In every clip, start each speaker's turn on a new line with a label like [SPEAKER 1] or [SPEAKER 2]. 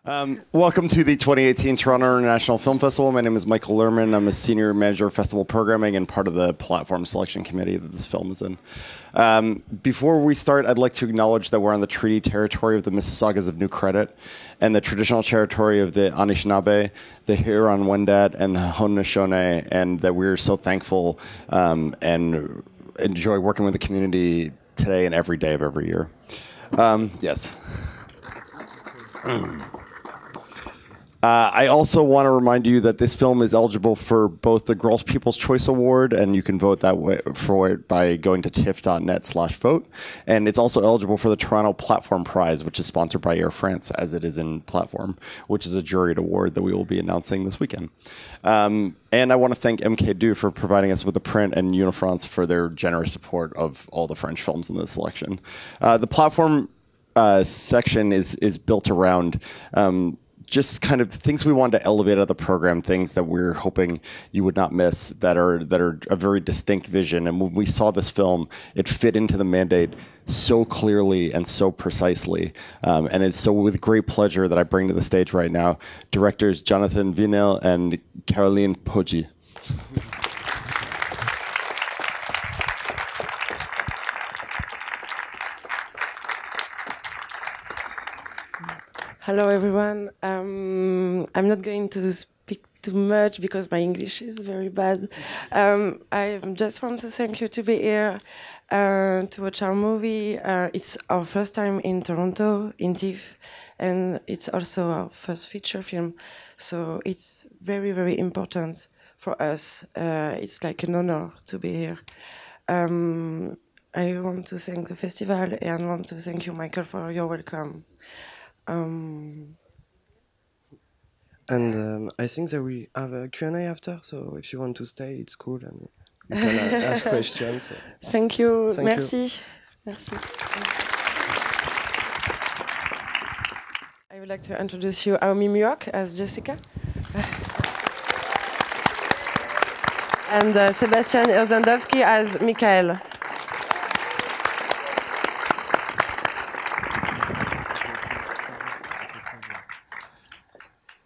[SPEAKER 1] Welcome to the 2018 Toronto International Film Festival. My name is Michael Lerman. I'm a senior manager of festival programming and part of the platform selection committee that this film is in. Before we start, I'd like to acknowledge that we're on the treaty territory of the Mississaugas of New Credit and the traditional territory of the Anishinaabe, the Huron-Wendat, and the Haudenosaunee, and that we're so thankful and enjoy working with the community today and every day of every year. Yes. I also want to remind you that this film is eligible for both the Girls' People's Choice Award, and you can vote that way for it by going to tiff.net/vote. And it's also eligible for the Toronto Platform Prize, which is sponsored by Air France, as it is in Platform, which is a juried award that we will be announcing this weekend. And I want to thank MK2 for providing us with the print, and Unifrance for their generous support of all the French films in this selection. The Platform section is built around just kind of things we wanted to elevate out of the program, things that we're hoping you would not miss, that are a very distinct vision. And when we saw this film, it fit into the mandate so clearly and so precisely. And it's so with great pleasure that I bring to the stage right now directors Jonathan Vinel and Caroline Poggi.
[SPEAKER 2] Hello, everyone. I'm not going to speak too much because my English is very bad. I just want to thank you to be here to watch our movie. It's our first time in Toronto, in TIFF, and it's also our first feature film. So it's very, very important for us. It's like an honor to be here. I want to thank the festival, and I want to thank you, Michael, for your welcome.
[SPEAKER 3] I think that we have a Q&A after, so if you want to stay, it's cool, and you can ask questions.
[SPEAKER 2] Thank you.
[SPEAKER 3] Thank
[SPEAKER 2] Merci.
[SPEAKER 3] you.
[SPEAKER 2] Merci. I would like to introduce you Aomi Muok as Jessica. And Sebastian Irzandowski as Michael.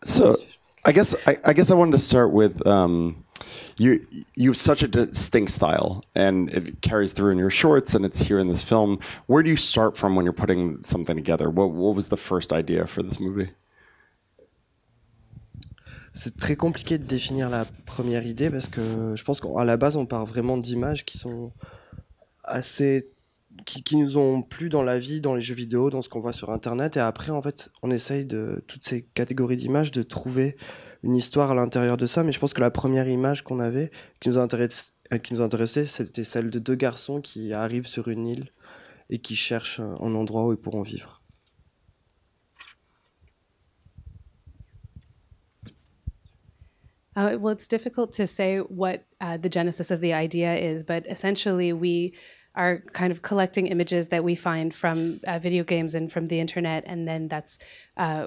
[SPEAKER 1] So I guess I wanted to start with you have such a distinct style, and it carries through in your shorts, and it's here in this film. Where do you start from when you're putting something together? What was the first idea for this movie?
[SPEAKER 3] C'est très compliqué de définir la première idée parce que je pense qu'à la base on part vraiment d'images qui sont assez qui nous ont plu dans la vie, dans les jeux vidéo, dans ce qu'on voit sur Internet. Et après, en fait, on essaye de toutes ces catégories d'images de trouver une histoire à l'intérieur de ça. Mais je pense que la première image qu'on avait, qui nous intéressait, c'était celle de deux garçons qui arrivent sur une île et qui cherchent un endroit où ils pourront vivre.
[SPEAKER 4] Well, it's difficult to say what the genesis of the idea is, but essentially we are kind of collecting images that we find from video games and from the internet, and then that's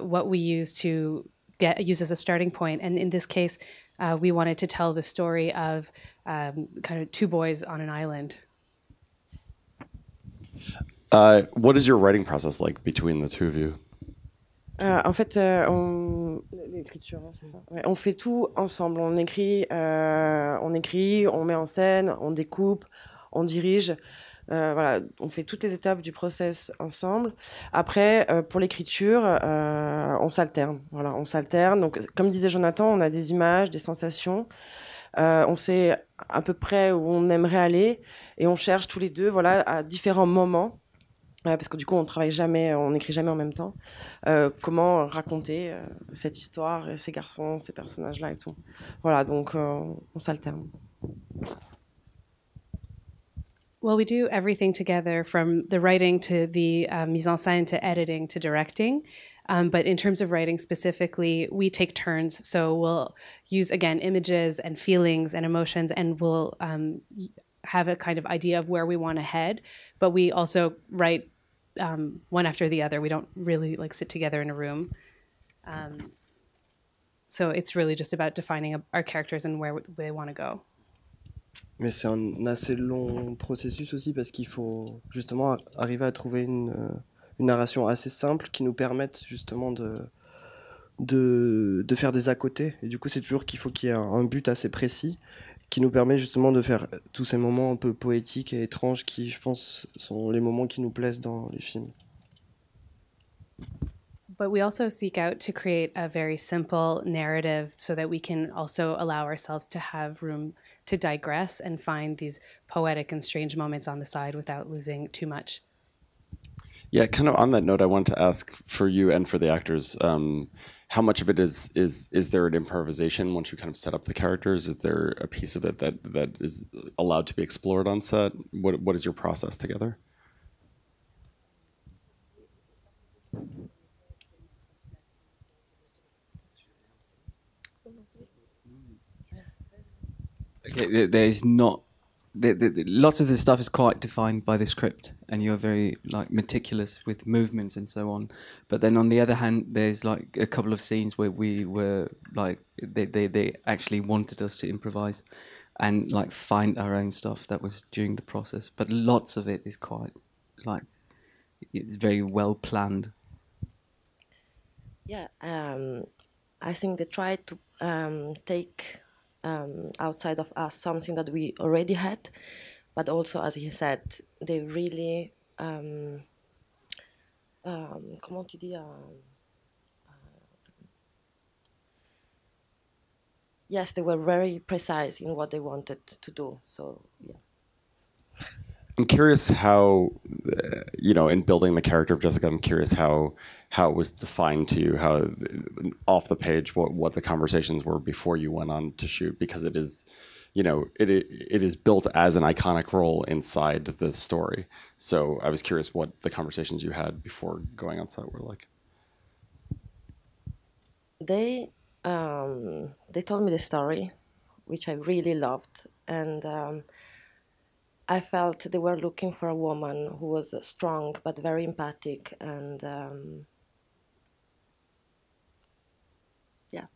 [SPEAKER 4] what we use to use as a starting point. And in this case, we wanted to tell the story of kind of two boys on an island.
[SPEAKER 1] What is your writing process like between the two of you?
[SPEAKER 2] En fait, l'écriture, c'est ça. Ouais, on fait tout ensemble. On écrit, on met en scène, on découpe, on dirige. Voilà, on fait toutes les étapes du process ensemble. Après, pour l'écriture, on s'alterne. Voilà, on s'alterne. Donc, comme disait Jonathan, on a des images, des sensations. On sait à peu près où on aimerait aller, et on cherche tous les deux, voilà, à différents moments. Parce que du coup, on n'écrit jamais en même temps. Comment raconter cette histoire, ces garçons, ces personnages-là et tout. Voilà, donc on s'alterne.
[SPEAKER 4] Well, we do everything together, from the writing to the mise en scène to editing to directing. But in terms of writing specifically, we take turns. So we'll use, again, images and feelings and emotions, and we'll have a kind of idea of where we want to head. But we also write one after the other. We don't really sit together in a room. So it's really just about defining our characters and where they want to go.
[SPEAKER 3] Mais c'est un assez long processus aussi parce qu'il faut justement arriver à trouver une narration assez simple qui nous permette justement de faire des à côté. Et du coup, c'est toujours qu'il faut qu'il y ait un but assez précis qui nous permet justement de faire tous ces moments un peu poétiques et étranges qui, je pense, sont les moments qui nous plaisent dans les films.
[SPEAKER 4] But we also seek out to create a very simple narrative so that we can also allow ourselves to have room to digress and find these poetic and strange moments on the side without losing too much.
[SPEAKER 1] Yeah, kind of on that note, I wanted to ask for you and for the actors, how much of it is there an improvisation once you kind of set up the characters? Is there a piece of it that is allowed to be explored on set? What is your process together?
[SPEAKER 5] Okay, there is not. Lots of the stuff is quite defined by the script, and you're very like meticulous with movements and so on. But then on the other hand, there's like a couple of scenes where we were like they actually wanted us to improvise and like find our own stuff. That was during the process, but lots of it is quite like it's very well planned.
[SPEAKER 6] Yeah, I think they tried to take outside of us something that we already had, but also, as he said, they really comment tu dis yes, they were very precise in what they wanted to do. So yeah.
[SPEAKER 1] I'm curious how, in building the character of Jessica, I'm curious how it was defined to you, how off the page, what the conversations were before you went on to shoot, because it is, it is built as an iconic role inside the story. So I was curious what the conversations you had before going on set were like.
[SPEAKER 6] They told me the story, which I really loved, and I felt they were looking for a woman who was strong but very empathic, and yeah.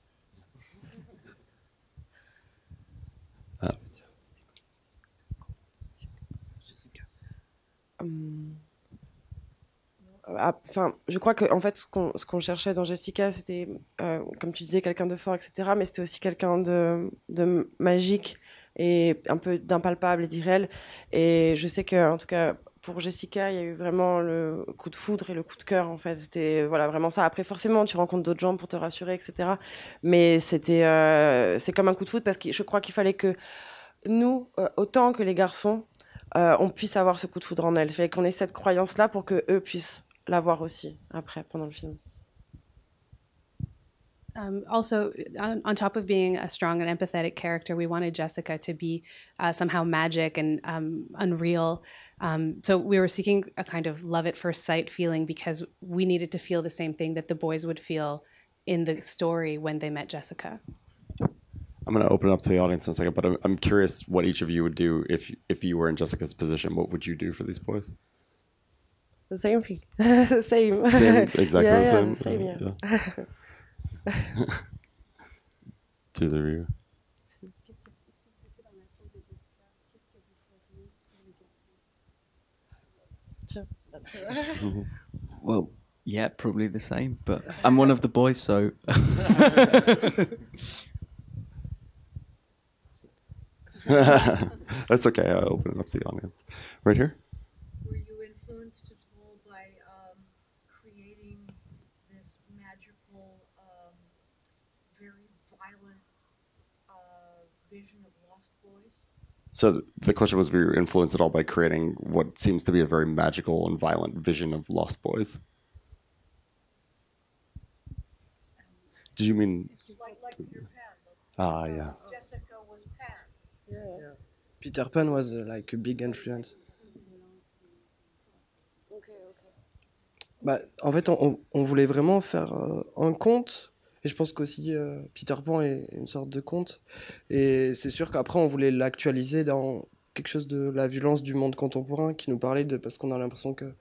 [SPEAKER 2] Enfin, je crois que en fait, ce qu'on cherchait dans Jessica, c'était, comme tu disais, quelqu'un de fort, etc. Mais c'était aussi quelqu'un de magique et un peu d'impalpable et d'irréel. Et je sais que, en tout cas, pour Jessica, il y a eu vraiment le coup de foudre et le coup de cœur. En fait, c'était voilà vraiment ça. Après, forcément, tu rencontres d'autres gens pour te rassurer, etc. Mais c'est comme un coup de foudre parce que je crois qu'il fallait que nous, autant que les garçons, on puisse avoir ce coup de foudre en elle. Il fallait qu'on ait cette croyance-là pour que eux puissent l'avoir aussi après pendant le film.
[SPEAKER 4] Also, on top of being a strong and empathetic character, we wanted Jessica to be somehow magic and unreal. So we were seeking a kind of love at first sight feeling because we needed to feel the same thing that the boys would feel in the story when they met Jessica.
[SPEAKER 1] I'm going to open it up to the audience in a second, but I'm curious what each of you would do if you were in Jessica's position. What would you do for these boys?
[SPEAKER 2] The same thing.
[SPEAKER 1] Same, exactly the same.
[SPEAKER 2] Yeah.
[SPEAKER 1] To the review.
[SPEAKER 5] Well, yeah, probably the same, but I'm one of the boys, so.
[SPEAKER 1] That's okay. I'll open it up to the audience. Right here.
[SPEAKER 7] Were you influenced at all by creating this magical, very violent vision of Lost Boys?
[SPEAKER 1] So the question was, were you influenced at all by creating what seems to be a very magical and violent vision of Lost Boys? Did you mean?
[SPEAKER 7] Like Peter Pan.
[SPEAKER 1] Yeah.
[SPEAKER 7] Jessica was Pan.
[SPEAKER 3] Yeah. Peter Pan was like a big influence. Bah, en fait, on voulait vraiment faire un conte, et je pense qu'aussi Peter Pan est une sorte de conte. Et c'est sûr qu'après, on voulait l'actualiser dans quelque chose de la violence du monde contemporain qui nous parlait de, parce qu'on a l'impression que,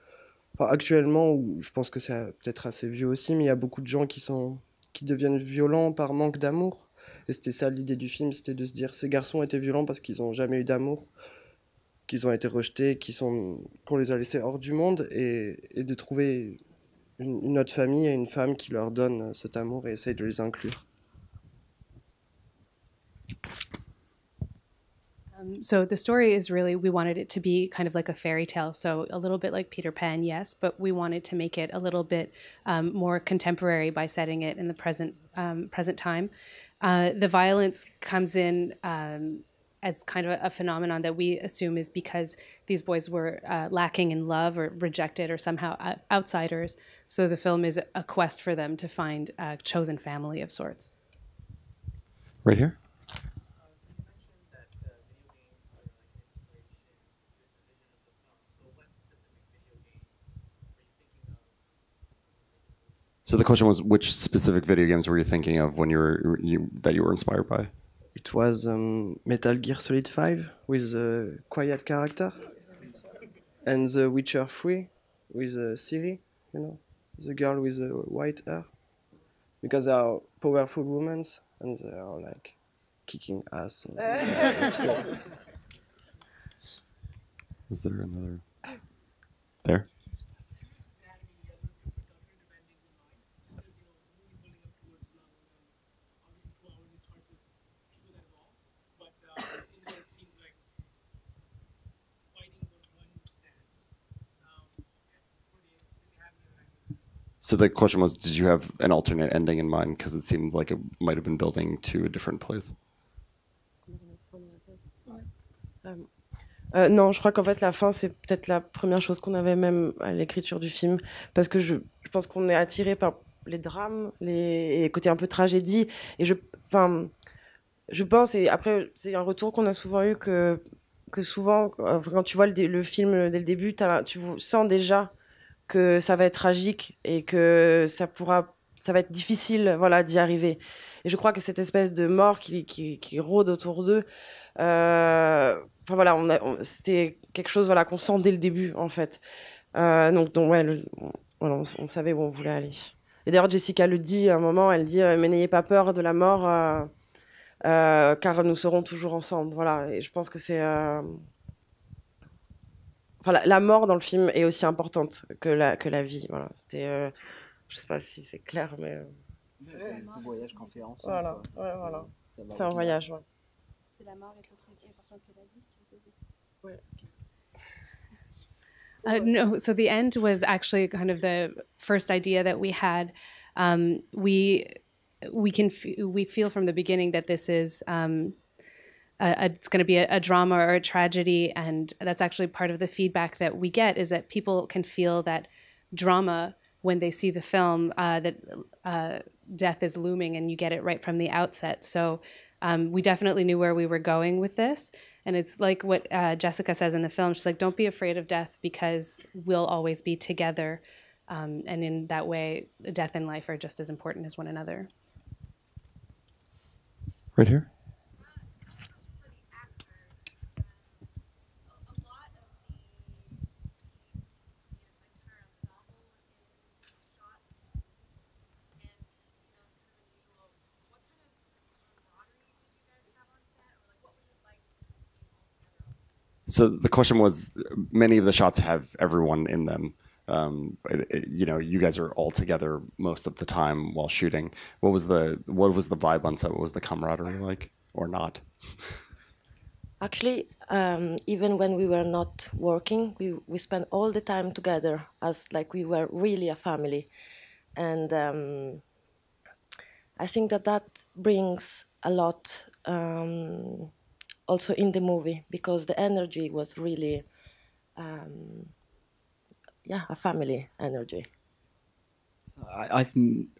[SPEAKER 3] enfin, actuellement, ou je pense que c'est peut-être assez vieux aussi, mais il y a beaucoup de gens qui deviennent violents par manque d'amour. Et c'était ça l'idée du film, c'était de se dire ces garçons étaient violents parce qu'ils n'ont jamais eu d'amour, qu'ils ont été rejetés, qu'on les a laissés hors du monde, et de trouver une autre famille et une femme qui leur donne cet amour et essaye de les inclure.
[SPEAKER 4] So the story is really, we wanted it to be kind of like a fairy tale. So a little bit like Peter Pan, yes, but we wanted to make it a little bit more contemporary by setting it in the present time. The violence comes in as kind of a phenomenon that we assume is because these boys were lacking in love or rejected or somehow outsiders. So the film is a quest for them to find a chosen family of sorts.
[SPEAKER 1] Right here. So the question was, which specific video games were you thinking of when that you were inspired by?
[SPEAKER 3] It was Metal Gear Solid 5 with a quiet character, and The Witcher 3 with Ciri, you know, the girl with the white hair, because they are powerful women and they are like kicking ass. That's cool.
[SPEAKER 1] Is there another? There. So the question was, did you have an alternate ending in mind? Because it seemed like it might have been building to a different place.
[SPEAKER 2] Non, je crois qu'en fait la fin c'est peut-être la première chose qu'on avait même à l'écriture du film, parce que je pense qu'on est attiré par les drames, les côtés un peu tragédie, et je pense, et après c'est un retour qu'on a souvent eu que souvent quand tu vois le film dès le début, tu sens déjà que ça va être tragique et que ça va être difficile, voilà, d'y arriver. Et je crois que cette espèce de mort qui rôde autour d'eux, enfin voilà, c'était quelque chose, voilà, qu'on sent dès le début en fait. Donc ouais, voilà, on savait où on voulait aller. Et d'ailleurs Jessica le dit à un moment, elle dit mais n'ayez pas peur de la mort, car nous serons toujours ensemble. Voilà, et je pense que c'est enfin, la mort dans le film est aussi importante que la vie. Voilà, c'était, je sais pas si c'est clair, mais
[SPEAKER 8] c'est un voyage qu'on fait ensemble.
[SPEAKER 2] voilà, ouais, voilà. C'est un voyage. Ouais.
[SPEAKER 4] C'est la mort est aussi importante que la vie.
[SPEAKER 2] Ouais.
[SPEAKER 4] No, so the end was actually kind of the first idea that we had. We feel from the beginning that this is it's going to be a drama or a tragedy, and that's actually part of the feedback that we get, is that people can feel that drama when they see the film, that death is looming, and you get it right from the outset. So we definitely knew where we were going with this. And it's like what Jessica says in the film. She's like, don't be afraid of death, because we'll always be together. And in that way, death and life are just as important as one another.
[SPEAKER 1] Right here. So the question was, many of the shots have everyone in them. You know, you guys are all together most of the time while shooting. What was the vibe on set? What was the camaraderie like, or not?
[SPEAKER 6] Actually, even when we were not working, we spent all the time together as like we were really a family. And I think that brings a lot also in the movie, because the energy was really, a family energy.
[SPEAKER 5] I think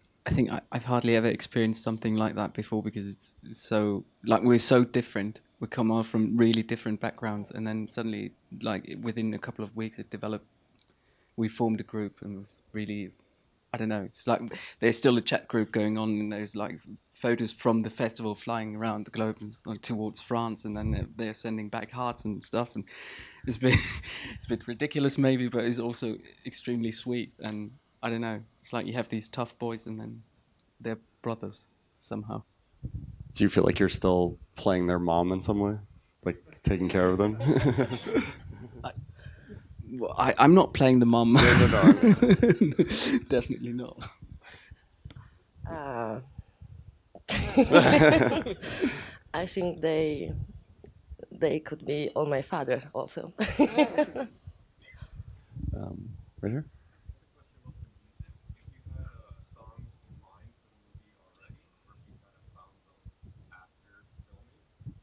[SPEAKER 5] I've hardly ever experienced something like that before, because it's so, like, we're so different. We come all from really different backgrounds, and then suddenly, like, within a couple of weeks, it developed. We formed a group, and it was really, I don't know. It's like there's still a chat group going on, and there's like photos from the festival flying around the globe, like towards France, and then they're sending back hearts and stuff. And it's a bit ridiculous maybe, but it's also extremely sweet. And I don't know. It's like you have these tough boys, and then they're brothers somehow.
[SPEAKER 1] Do you feel like you're still playing their mom in some way, like taking care of them?
[SPEAKER 5] Well, I'm not playing the mum.
[SPEAKER 1] No.
[SPEAKER 5] Definitely not.
[SPEAKER 6] I think they could be all my father also.
[SPEAKER 1] Right here.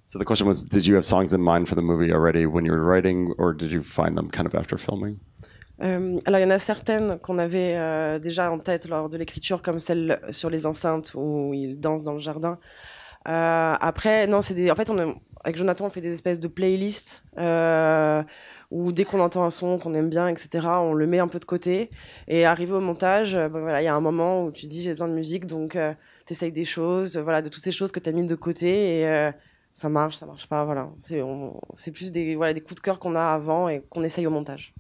[SPEAKER 1] So the question was, did you have songs in mind for the movie already when you were writing, or did you find them kind of after filming?
[SPEAKER 2] Alors, il y en a certaines qu'on avait déjà en tête lors de l'écriture, comme celle sur les enceintes où ils dansent dans le jardin. Après, non, en fait, avec Jonathan, on fait des espèces de playlists où dès qu'on entend un son qu'on aime bien, etc., on le met un peu de côté. Et arrivé au montage, voilà, il y a un moment où tu dis j'ai besoin de musique, donc tu essayes des choses, voilà, de toutes ces choses que tu as mises de côté et ça marche pas, voilà. C'est plus des coups de cœur qu'on a avant et qu'on essaye au montage.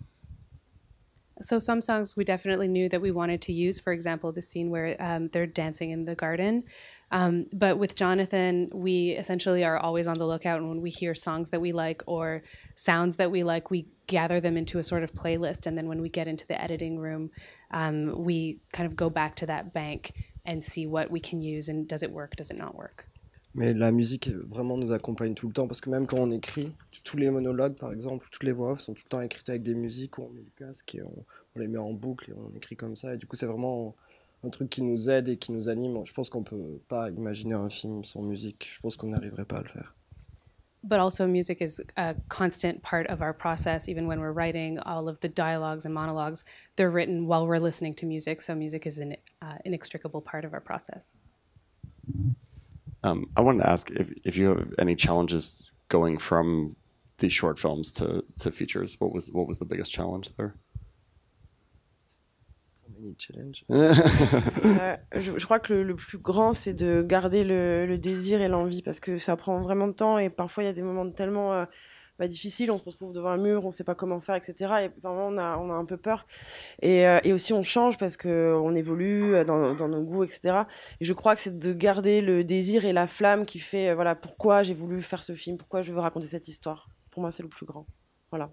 [SPEAKER 4] So some songs we definitely knew that we wanted to use. For example, the scene where they're dancing in the garden. But with Jonathan, we essentially are always on the lookout. And when we hear songs that we like or sounds that we like, we gather them into a sort of playlist. And then when we get into the editing room, we kind of go back to that bank and see what we can use and does it work, does it not work.
[SPEAKER 3] Mais la musique vraiment nous accompagne tout le temps parce que même quand on écrit, tous les monologues par exemple, toutes les voix off sont tout le temps écrites avec des musiques où on met le casque et on les met en boucle et on écrit comme ça. Et du coup, c'est vraiment un truc qui nous aide et qui nous anime. Je pense qu'on peut pas imaginer un film sans musique. Je pense qu'on n'arriverait pas à le faire.
[SPEAKER 4] But also music is a constant part of our process. Even when we're writing, all of the dialogues and monologues, they're written while we're listening to music. So music is an inextricable part of our process.
[SPEAKER 1] I wanted to ask if you have any challenges going from these short films to features. What was the biggest challenge there?
[SPEAKER 3] So many challenges.
[SPEAKER 2] Je crois que le plus grand, c'est de garder le désir et l'envie parce que ça prend vraiment de temps et parfois il y a des moments tellement difficiles, on se retrouve devant un mur, on ne sait pas comment faire, etc. Et parfois on a un peu peur. Et aussi on change parce qu'on évolue dans nos goûts, etc. Et je crois que c'est de garder le désir et la flamme qui fait voilà, pourquoi j'ai voulu faire ce film, pourquoi je veux raconter cette histoire. Pour moi, c'est le plus grand. Voilà.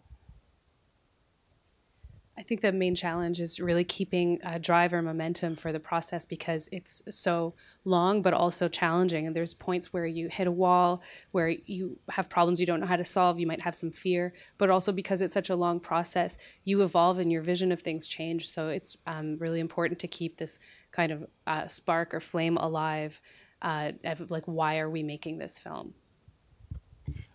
[SPEAKER 4] I think the main challenge is really keeping drive or momentum for the process because it's so long but also challenging. And there's points where you hit a wall, where you have problems you don't know how to solve, you might have some fear, but also because it's such a long process, you evolve and your vision of things change. So it's really important to keep this kind of spark or flame alive of like, why are we making this film?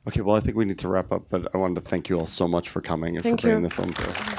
[SPEAKER 1] Okay, well, I think we need to wrap up, but I wanted to thank you all so much for coming and
[SPEAKER 2] Thank
[SPEAKER 1] for bringing
[SPEAKER 2] you.
[SPEAKER 1] the film to us.